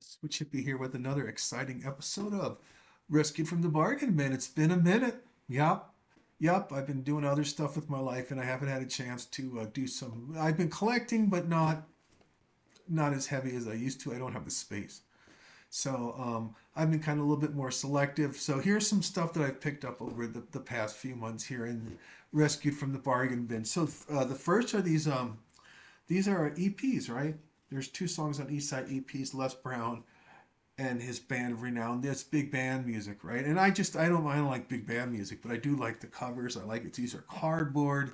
Switch Hippie here with another exciting episode of Rescued from the Bargain Bin. It's been a minute. Yup. I've been doing other stuff with my life, and I haven't had a chance to do some. I've been collecting, but not as heavy as I used to. I don't have the space, so I've been kind of a little bit more selective. So here's some stuff that I've picked up over the past few months here in Rescued from the Bargain Bin. So the first are these are EPs, right? There's two songs on each side EPs, Les Brown and his band of renown. That's big band music, right? And I don't like big band music, but I do like the covers. I like it. These are cardboard.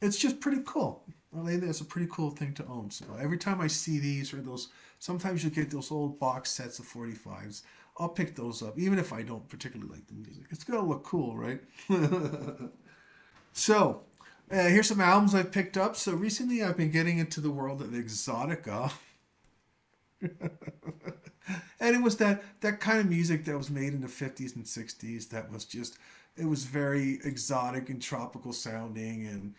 It's just pretty cool. It's a pretty cool thing to own. So every time I see these or those, sometimes you get those old box sets of 45s. I'll pick those up, even if I don't particularly like the music. It's gonna look cool, right? So, here's some albums I've picked up. So recently I've been getting into the world of exotica. And it was that kind of music that was made in the 50s and 60s that was just, it was very exotic and tropical sounding, and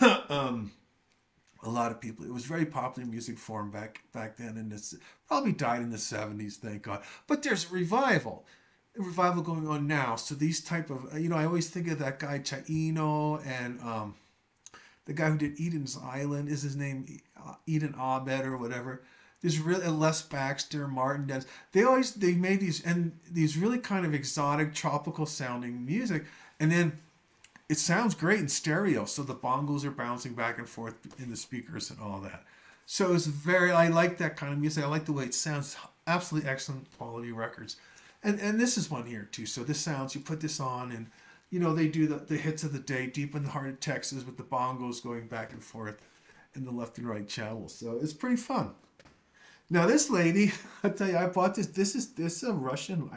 a lot of people, it was very popular music form back then, and it's probably died in the 70s, thank God. But there's a revival going on now. So these type of, I always think of that guy Chaino, and the guy who did Eden's Island, is his name Eden Ahmed or whatever. There's really Les Baxter, Martin Dennis. They made these really kind of exotic tropical sounding music, and then it sounds great in stereo. So the bongos are bouncing back and forth in the speakers and all that. So I like that kind of music. I like the way it sounds. Absolutely excellent quality records. And this is one here too. So this sounds, you put this on, and they do the hits of the day deep in the heart of Texas with the bongos going back and forth in the left and right channels. So it's pretty fun. Now this lady, I tell you, I bought this. This is a Russian.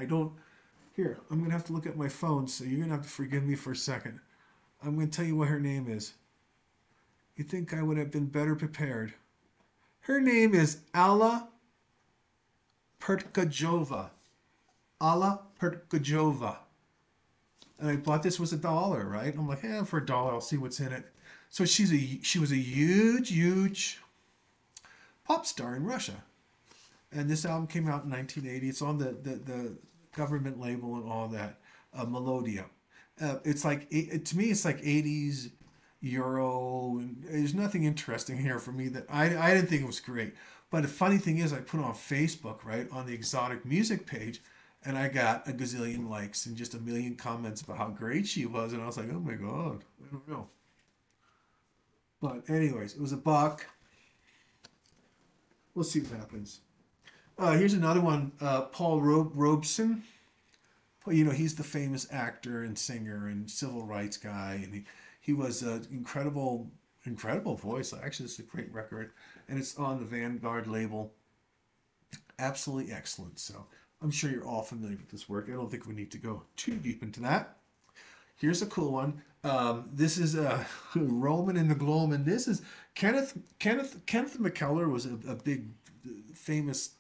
Here, I'm gonna have to look at my phone, so you're gonna have to forgive me for a second. I'm gonna tell you what her name is. You think I would have been better prepared? Her name is Alla Pertkajova. Alla Pertkajova. And I bought this was $1, right? I'm like, for $1, I'll see what's in it. So she was a huge pop star in Russia. And this album came out in 1980. It's on the government label and all that. Melodia. It's like, to me, it's like 80s Euro. And there's nothing interesting here for me that I didn't think it was great. But the funny thing is, I put it on Facebook, right, on the exotic music page, and I got a gazillion likes and just a million comments about how great she was. And I was like, oh my God, I don't know. But anyways, it was $1. We'll see what happens. Here's another one, Paul Robeson. He's the famous actor and singer and civil rights guy, and he was an incredible voice. Actually, it's a great record, and it's on the Vanguard label. Absolutely excellent. So I'm sure you're all familiar with this work. I don't think we need to go too deep into that. Here's a cool one. This is Roman and the Gloman. This is Kenneth McKellar was a big, famous.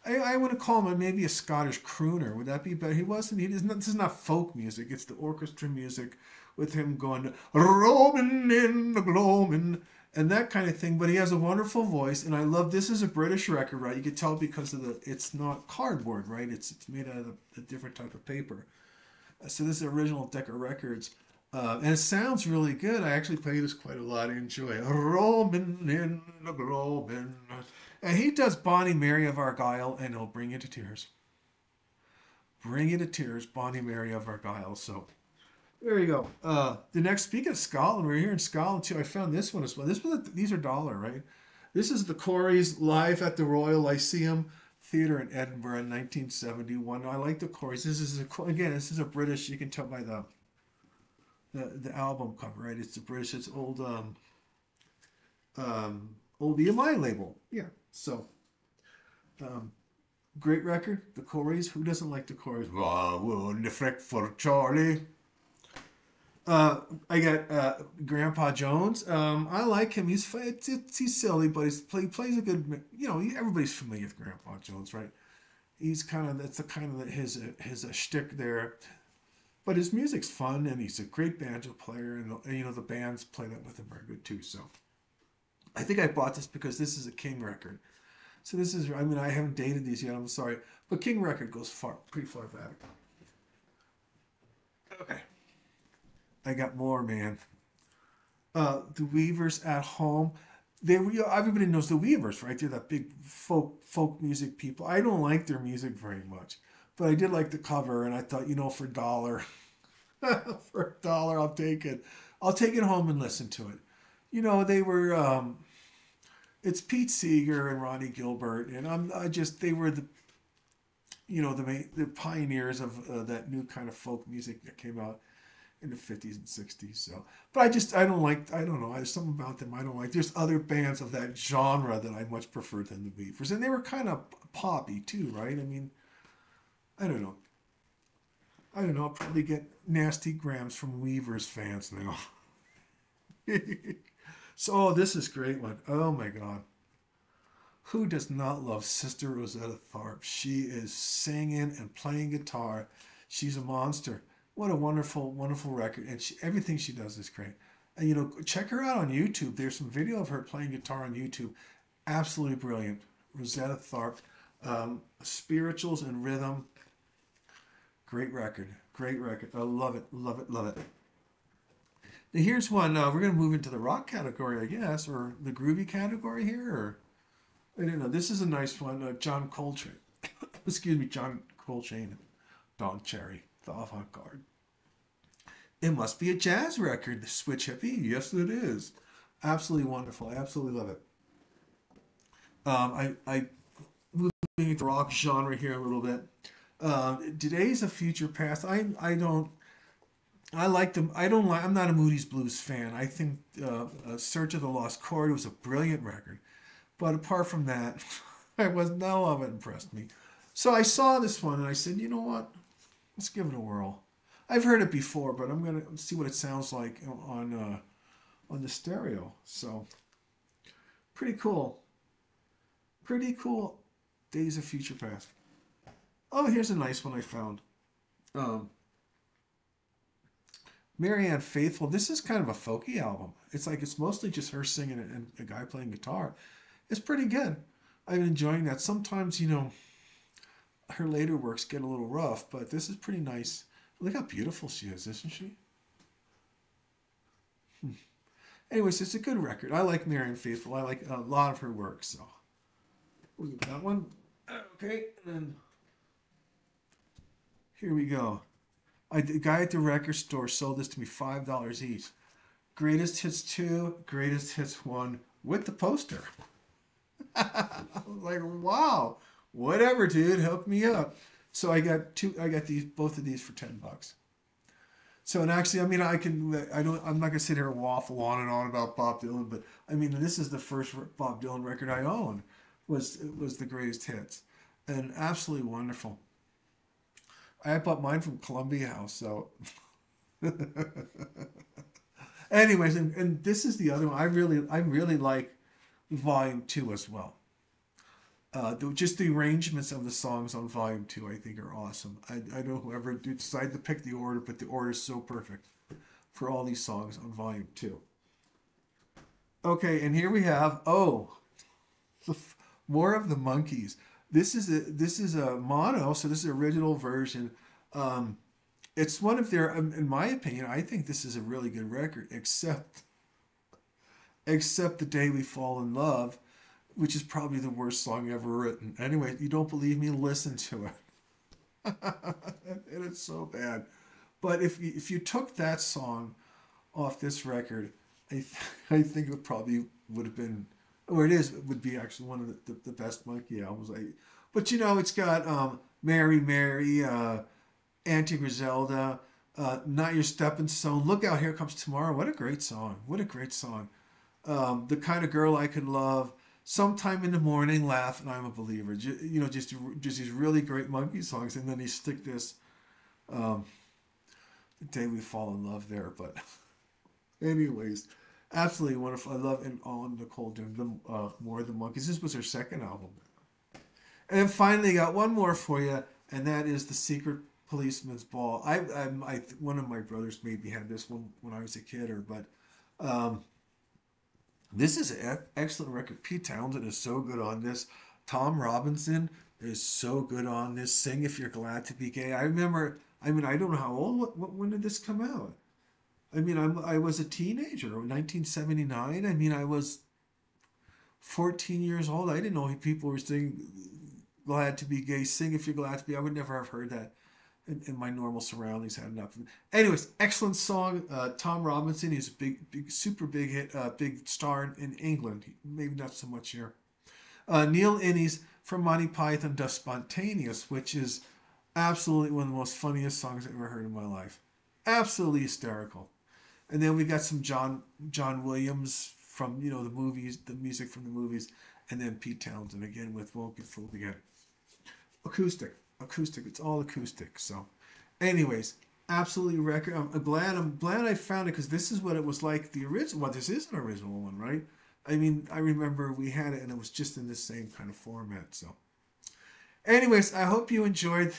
I want to call him maybe a Scottish crooner. Would that be better? He wasn't. This is not folk music. It's the orchestra music with him going Roman in the Gloman and that kind of thing. But he has a wonderful voice, and I love. This is a British record, right? You can tell because of it's not cardboard, right? It's made out of a different type of paper. So this is original Decca Records. And it sounds really good. I actually play this quite a lot. I enjoy it. Roman in the Gloman. And he does Bonnie Mary of Argyle, and he'll bring you to tears. Bring you to tears, Bonnie Mary of Argyle. So there you go. The next, speaking of Scotland, we're here in Scotland too. I found this one as well. These are $1, right? This is the Corys live at the Royal Lyceum Theatre in Edinburgh in 1971. I like the Corys. This is a British. You can tell by the album cover, right? It's a British. It's old old EMI label. Yeah. So great record. The Corys. Who doesn't like the Corys? The frick for Charlie. I got Grandpa Jones. I like him. He's silly, but he plays a good. Everybody's familiar with Grandpa Jones, right? He's that's his shtick there. But his music's fun, and he's a great banjo player, and the bands play that with him are good too. So I think I bought this because this is a King record. So this is, I mean, I haven't dated these yet, I'm sorry. But King Record goes pretty far back. Okay. I got more, man. The Weavers at Home. They were, everybody knows the Weavers, right? They're that big folk music people. I don't like their music very much, but I did like the cover, and I thought, for a dollar, for a dollar, I'll take it. I'll take it home and listen to it. They were. It's Pete Seeger and Ronnie Gilbert, and they were the pioneers of that new kind of folk music that came out in the 50s and 60s. So, but I don't know. There's something about them I don't like. There's other bands of that genre that I much prefer than the Weavers. And they were kind of poppy too, right? I mean, I don't know. I'll probably get nasty grams from Weavers fans now. So, this is a great one. Oh my God. Who does not love Sister Rosetta Tharpe? She is singing and playing guitar. She's a monster. What a wonderful, wonderful record. And everything she does is great. And, check her out on YouTube. There's some video of her playing guitar on YouTube. Absolutely brilliant. Rosetta Tharpe. Spirituals and Rhythm. Great record. Great record. I love it, love it, love it. Now here's one. We're going to move into the rock category, I guess, or the groovy category here. Or I don't know. This is a nice one. John Coltrane. Excuse me, John Coltrane. Don Cherry. The Avant-Garde. It must be a jazz record, the Switch Hippie. Yes, it is. Absolutely wonderful. I absolutely love it. I moving into the rock genre here a little bit. Today's a Future Past. I like them. I'm not a Moody's Blues fan. I think Search of the Lost Chord was a brilliant record. But apart from that, no of it impressed me. So I saw this one and I said, you know what? Let's give it a whirl. I've heard it before, but I'm gonna see what it sounds like on the stereo. So pretty cool. Pretty cool. Days of Future Past. Oh, here's a nice one I found. Marianne Faithfull. This is kind of a folky album. It's mostly just her singing and a guy playing guitar. It's pretty good. I'm enjoying that. Sometimes, her later works get a little rough, but this is pretty nice. Look how beautiful she is, isn't she? Anyways, it's a good record. I like Marianne Faithfull. I like a lot of her work, so we'll get that one. Okay, and then here we go. The guy at the record store sold this to me $5 each. Greatest Hits 2, Greatest Hits 1 with the poster. I was like, wow, whatever, dude, help me up. So I got both of these for $10. So, and actually, I'm not gonna sit here and waffle on and on about Bob Dylan, but I mean, this is the first Bob Dylan record I owned. Was the Greatest Hits, and absolutely wonderful. I bought mine from Columbia House, so. Anyways, and this is the other one. I really like Volume 2 as well. Just the arrangements of the songs on Volume 2, I think, are awesome. I know whoever decided to pick the order, but the order is so perfect for all these songs on Volume 2. Okay, and here we have, more of the Monkees. This is a mono, so this is an original version. It's one of their, in my opinion, I think this is a really good record, except The Day We Fall in Love, which is probably the worst song ever written. Anyway, you don't believe me? Listen to it. And it's so bad. But if you took that song off this record, I think it probably would have been, or it would be actually one of the best Monkey albums. But it's got Mary Mary, Auntie Griselda, Not Your Stepping Stone, Look Out, Here Comes Tomorrow. What a great song. What a great song. The Kind of Girl I Could Love, Sometime in the Morning, Laugh, and I'm a Believer. Just these really great Monkey songs. And then you stick this The Day We Fall in Love there. But anyways, absolutely wonderful. I love and on Nicole doing more of the Monkees. This was her second album. And then finally, got one more for you, and that is The Secret Policeman's Ball. One of my brothers maybe had this one when I was a kid, but this is an excellent record. Pete Townsend is so good on this. Tom Robinson is so good on this. Sing If You're Glad to Be Gay. I remember, I mean, I don't know how old, when did this come out? I mean, I was a teenager, 1979. I mean, I was 14 years old. I didn't know people were singing Glad to Be Gay. Sing If You're Glad to Be. I would never have heard that in my normal surroundings. Had enough. Anyways, excellent song. Tom Robinson, he's a super big hit, big star in England. Maybe not so much here. Neil Innes from Monty Python does Spontaneous, which is absolutely one of the most funniest songs I've ever heard in my life. Absolutely hysterical. And then we got some John Williams from, you know, the movies, the music from the movies, and then Pete Townsend again with Won't Get Fooled Again. Acoustic. It's all acoustic. So, anyways, absolutely record. I'm glad I found it, because this is what it was like the original. Well, this is an original one, right? I mean, I remember we had it and it was just in the same kind of format. So, anyways, I hope you enjoyed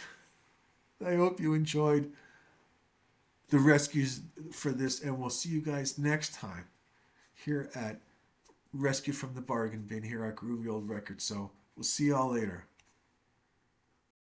the rescues for this, and we'll see you guys next time here at Rescue from the Bargain Bin here at Groovy Old Records. So we'll see y'all later.